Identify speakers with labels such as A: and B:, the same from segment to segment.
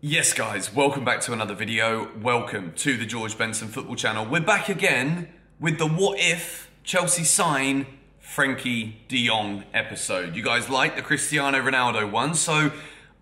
A: Yes guys, welcome back to another video. Welcome to the George Benson football channel. We're back again with the what if Chelsea sign Frenkie De Jong episode. You guys like the Cristiano Ronaldo one, so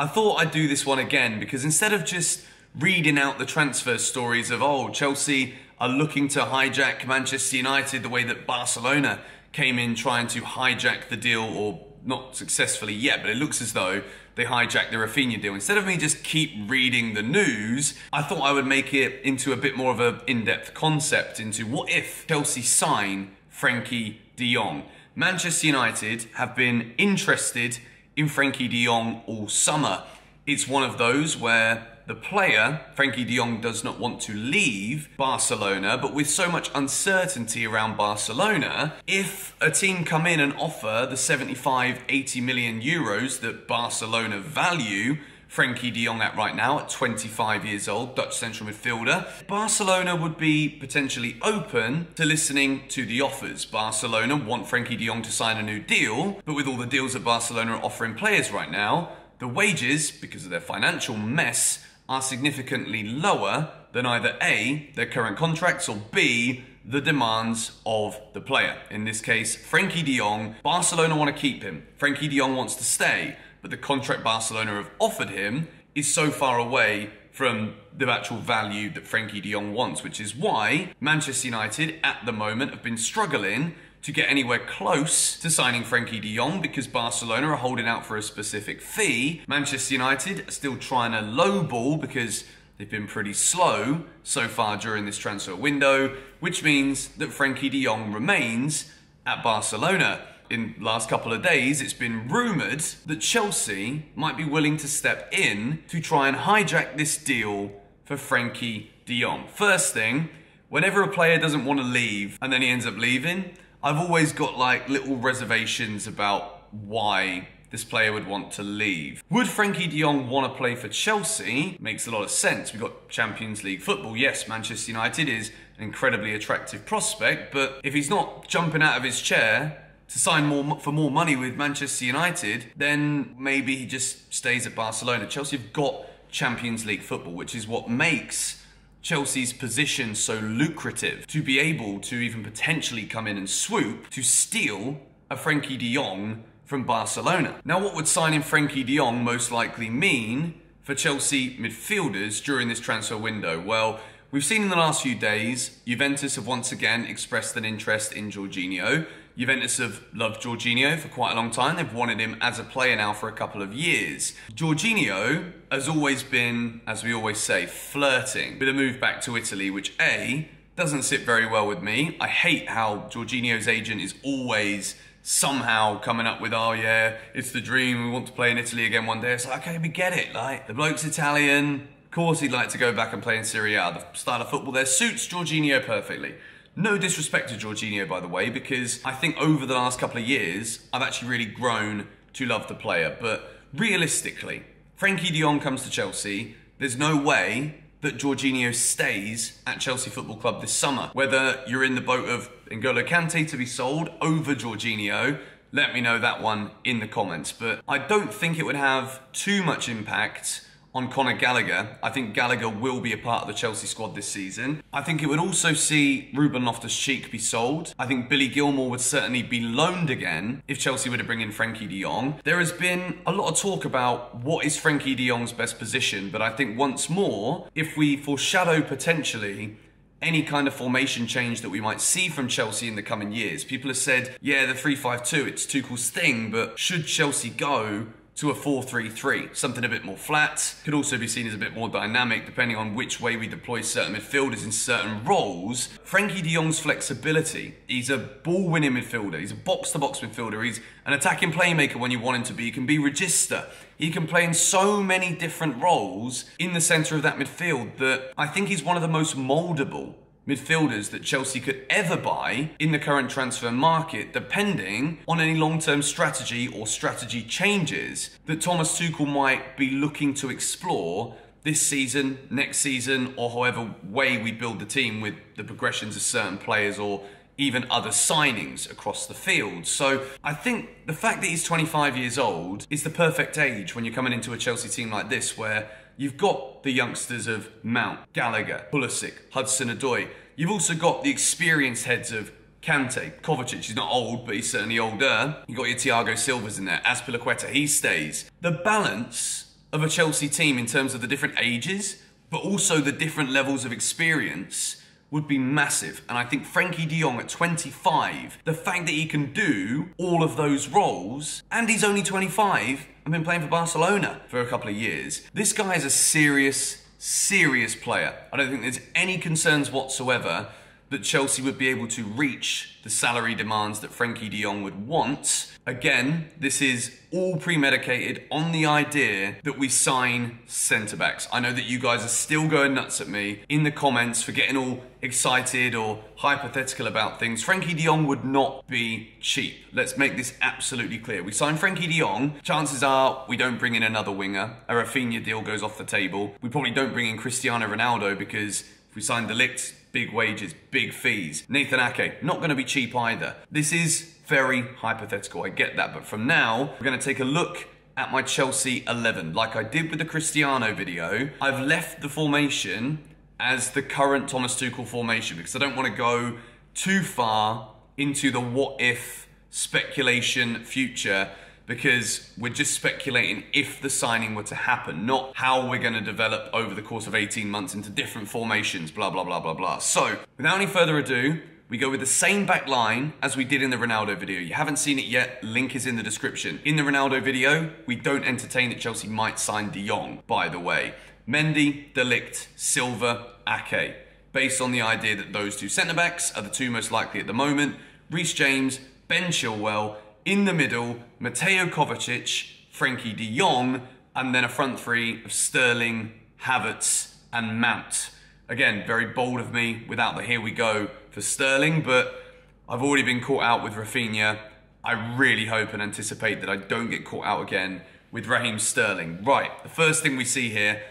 A: I thought I'd do this one again because instead of just reading out the transfer stories of, oh, Chelsea are looking to hijack Manchester United the way that Barcelona came in trying to hijack the deal, or not successfully yet, but it looks as though they hijacked the Rafinha deal. Instead of me just keep reading the news, I thought I would make it into a bit more of an in-depth concept into what if Chelsea sign Frenkie De Jong. Manchester United have been interested in Frenkie De Jong all summer. It's one of those where the player, Frenkie De Jong, does not want to leave Barcelona, but with so much uncertainty around Barcelona, if a team come in and offer the 75-80 million euros that Barcelona value Frenkie De Jong at right now, at 25 years old, Dutch central midfielder, Barcelona would be potentially open to listening to the offers. Barcelona want Frenkie De Jong to sign a new deal, but with all the deals that Barcelona are offering players right now, the wages, because of their financial mess, are significantly lower than either A, their current contracts, or B, the demands of the player. In this case, Frenkie De Jong. Barcelona want to keep him. Frenkie De Jong wants to stay, but the contract Barcelona have offered him is so far away from the actual value that Frenkie De Jong wants, which is why Manchester United at the moment have been struggling to get anywhere close to signing Frenkie De Jong because Barcelona are holding out for a specific fee. Manchester United are still trying to lowball because they've been pretty slow so far during this transfer window, which means that Frenkie De Jong remains at Barcelona. In the last couple of days, it's been rumoured that Chelsea might be willing to step in to try and hijack this deal for Frenkie De Jong. First thing, whenever a player doesn't want to leave and then he ends up leaving, I've always got like little reservations about why this player would want to leave. Would Frenkie De Jong want to play for Chelsea? Makes a lot of sense. We've got Champions League football. Yes, Manchester United is an incredibly attractive prospect, but if he's not jumping out of his chair to sign for more money with Manchester United, then maybe he just stays at Barcelona. Chelsea have got Champions League football, which is what makes Chelsea's position so lucrative, to be able to even potentially come in and swoop to steal a Frenkie De Jong from Barcelona. Now, what would signing Frenkie De Jong most likely mean for Chelsea midfielders during this transfer window? Well, we've seen in the last few days, Juventus have once again expressed an interest in Jorginho. Juventus have loved Jorginho for quite a long time. They've wanted him as a player now for a couple of years. Jorginho has always been, as we always say, flirting with a move back to Italy, which A, doesn't sit very well with me. I hate how Jorginho's agent is always somehow coming up with, oh yeah, it's the dream, we want to play in Italy again one day. It's like, okay, we get it. Like, the bloke's Italian. Of course he'd like to go back and play in Serie A. The style of football there suits Jorginho perfectly. No disrespect to Jorginho, by the way, because I think over the last couple of years, I've actually really grown to love the player. But realistically, Frenkie De Jong comes to Chelsea. There's no way that Jorginho stays at Chelsea Football Club this summer. Whether you're in the boat of N'Golo Kante to be sold over Jorginho, let me know that one in the comments. But I don't think it would have too much impact on Conor Gallagher. I think Gallagher will be a part of the Chelsea squad this season. I think it would also see Ruben Loftus-Cheek be sold. I think Billy Gilmour would certainly be loaned again if Chelsea were to bring in Frenkie De Jong. There has been a lot of talk about what is Frenkie De Jong's best position, but I think once more, if we foreshadow potentially any kind of formation change that we might see from Chelsea in the coming years, people have said, yeah, the 3-5-2, it's Tuchel's thing, but should Chelsea go to a 4-3-3, something a bit more flat, could also be seen as a bit more dynamic depending on which way we deploy certain midfielders in certain roles. Frenkie De Jong's flexibility, he's a ball-winning midfielder, he's a box-to-box midfielder, he's an attacking playmaker when you want him to be, he can be register, he can play in so many different roles in the centre of that midfield that I think he's one of the most mouldable midfielders that Chelsea could ever buy in the current transfer market, depending on any long-term strategy or strategy changes that Thomas Tuchel might be looking to explore this season, next season, or however way we build the team with the progressions of certain players or even other signings across the field. So I think the fact that he's 25 years old is the perfect age when you're coming into a Chelsea team like this, where You've got the youngsters of Mount, Gallagher, Pulisic, Hudson-Odoi. You've also got the experienced heads of Kante, Kovacic, he's not old, but he's certainly older. You've got your Thiago Silvas in there, Azpilicueta, he stays. The balance of a Chelsea team in terms of the different ages, but also the different levels of experience would be massive. And I think Frenkie De Jong at 25, the fact that he can do all of those roles, and he's only 25 and been playing for Barcelona for a couple of years. This guy is a serious player. I don't think there's any concerns whatsoever that Chelsea would be able to reach the salary demands that Frenkie De Jong would want. Again, this is all premedicated on the idea that we sign centre-backs. I know that you guys are still going nuts at me in the comments for getting all excited or hypothetical about things. Frenkie De Jong would not be cheap. Let's make this absolutely clear. We sign Frenkie De Jong, chances are we don't bring in another winger. A Rafinha deal goes off the table. We probably don't bring in Cristiano Ronaldo because if we sign De Ligt, big wages, big fees. Nathan Ake, not going to be cheap either. This is very hypothetical, I get that. But from now, we're going to take a look at my Chelsea 11. Like I did with the Cristiano video, I've left the formation as the current Thomas Tuchel formation because I don't want to go too far into the what if speculation future, because we're just speculating if the signing were to happen, not how we're going to develop over the course of 18 months into different formations, blah, blah, blah, blah, blah. So, without any further ado, we go with the same back line as we did in the Ronaldo video. You haven't seen it yet, link is in the description. In the Ronaldo video, we don't entertain that Chelsea might sign De Jong, by the way. Mendy, De Ligt, Silva, Ake, based on the idea that those two centre-backs are the two most likely at the moment. Reece James, Ben Chilwell, in the middle, Mateo Kovacic, Frenkie De Jong, and then a front three of Sterling, Havertz, and Mount. Again, very bold of me without the here we go for Sterling, but I've already been caught out with Rafinha. I really hope and anticipate that I don't get caught out again with Raheem Sterling. Right, the first thing we see here,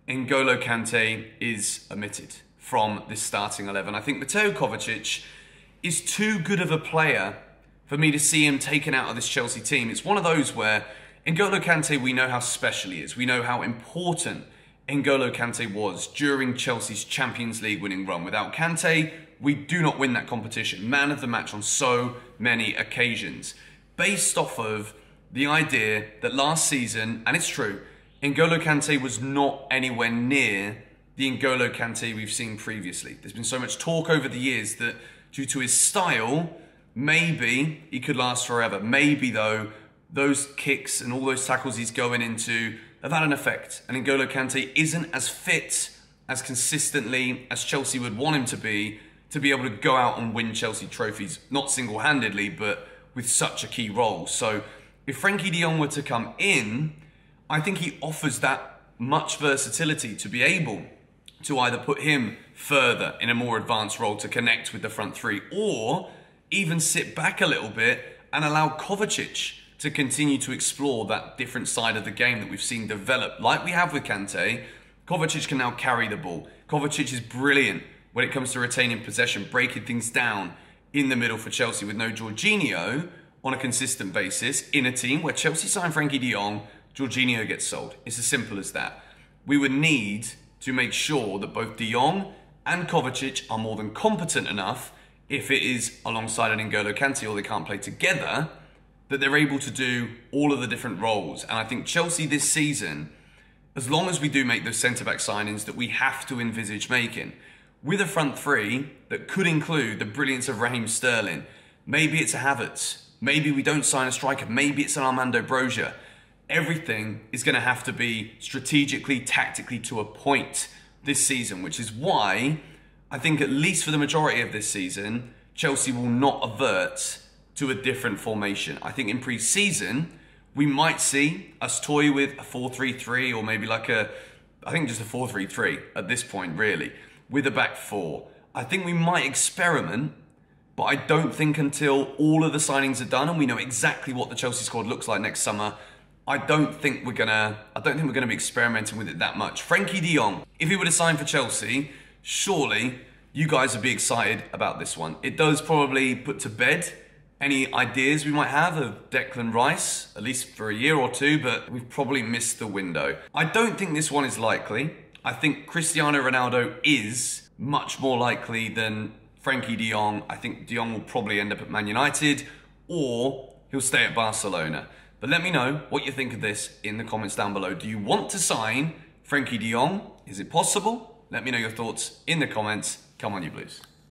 A: N'Golo Kante is omitted from this starting 11. I think Mateo Kovacic is too good of a player for me to see him taken out of this Chelsea team. It's one of those where N'Golo Kante, we know how special he is. We know how important N'Golo Kante was during Chelsea's Champions League winning run. Without Kante, we do not win that competition. Man of the match on so many occasions. Based off of the idea that last season, and it's true, N'Golo Kante was not anywhere near the N'Golo Kante we've seen previously. There's been so much talk over the years that due to his style, maybe he could last forever. Maybe though, those kicks and all those tackles he's going into have had an effect. And N'Golo Kante isn't as fit, as consistently as Chelsea would want him to be able to go out and win Chelsea trophies, not single-handedly, but with such a key role. So if Frenkie De Jong were to come in, I think he offers that much versatility to be able to either put him further in a more advanced role to connect with the front three, or even sit back a little bit and allow Kovacic to continue to explore that different side of the game that we've seen develop. Like we have with Kante, Kovacic can now carry the ball. Kovacic is brilliant when it comes to retaining possession, breaking things down in the middle for Chelsea with no Jorginho on a consistent basis in a team where Chelsea signed Frenkie De Jong, Jorginho gets sold. It's as simple as that. We would need to make sure that both De Jong and Kovacic are more than competent enough, if it is alongside an N'Golo Kante or they can't play together, that they're able to do all of the different roles. And I think Chelsea this season, as long as we do make those centre-back signings that we have to envisage making, with a front three that could include the brilliance of Raheem Sterling, maybe it's a Havertz, maybe we don't sign a striker, maybe it's an Armando Broja. Everything is going to have to be strategically, tactically to a point this season, which is why I think at least for the majority of this season, Chelsea will not avert to a different formation. I think in pre-season, we might see us toy with a 4-3-3 or maybe like I think just a 4-3-3 at this point really, with a back four. I think we might experiment, but I don't think until all of the signings are done and we know exactly what the Chelsea squad looks like next summer, I don't think we're gonna be experimenting with it that much. Frenkie De Jong, if he were to sign for Chelsea, surely you guys would be excited about this one. It does probably put to bed any ideas we might have of Declan Rice, at least for a year or two, but we've probably missed the window. I don't think this one is likely. I think Cristiano Ronaldo is much more likely than Frenkie De Jong. I think De Jong will probably end up at Man United, or he'll stay at Barcelona. But let me know what you think of this in the comments down below. Do you want to sign Frenkie De Jong? Is it possible? Let me know your thoughts in the comments. Come on, you Blues.